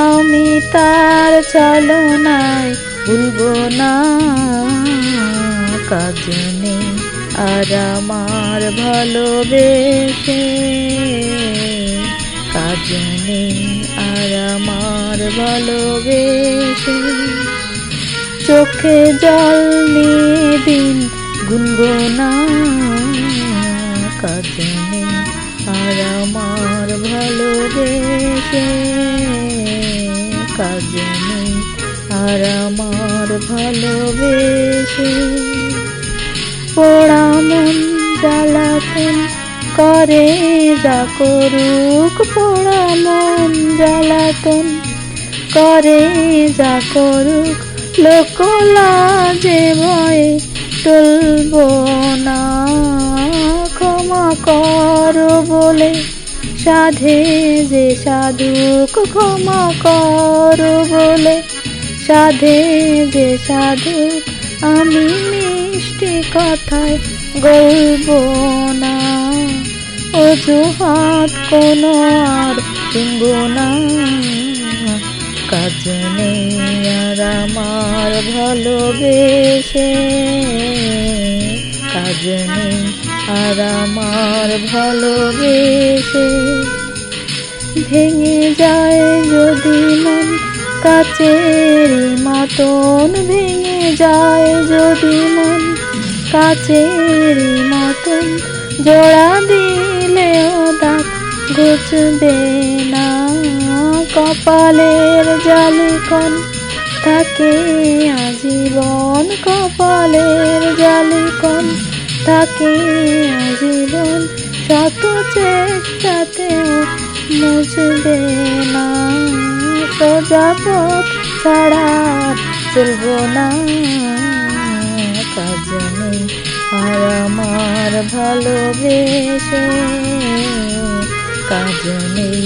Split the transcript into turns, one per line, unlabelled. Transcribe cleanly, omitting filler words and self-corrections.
আমি তার ছলনায় ভুলবো না। কাজ নেই আর আমার ভালোবেসে, কাজ নেই আর আমার ভালোবেসে। চোখে জল নিয়ে দিন গুনগুনা, কাজ নেই আর আমার ভালোবেসে, কাজ নেই আর আমার ভালোবেসে। পোড়া মন জ্বালাতন করে যা করুক, পোড়া মন জ্বালাতন করে যা করুক, লোক লাজে ভয়ে টলবো না। ক্ষমা করো বলে সাধে যে সাধুক, ক্ষমা করো বলে সাধে যে সাধুক, আমি মিষ্টি কথায় গলবো না। অজুহাত কোনো আর শুনবো না। কাজ নেই আর আমার ভালোবেসে, কাজ নেই আর আমার ভালোবেসে। ভেঙে যায় যদি মন কাচের মতন, ভেঙে যায় যদি মন কাচের মতন, জোড়া দিলেও দাগ ঘুচবে না। কপালের জালিকন থাকে আজীবন, কপালের জালিকন থাকে আজীবন, শত চেষ্টাতেও মুছবে না। সোজা পথ ছাড়া চলবো না। কাজ নেই আর আমার ভালোবেসে, কাজ নেই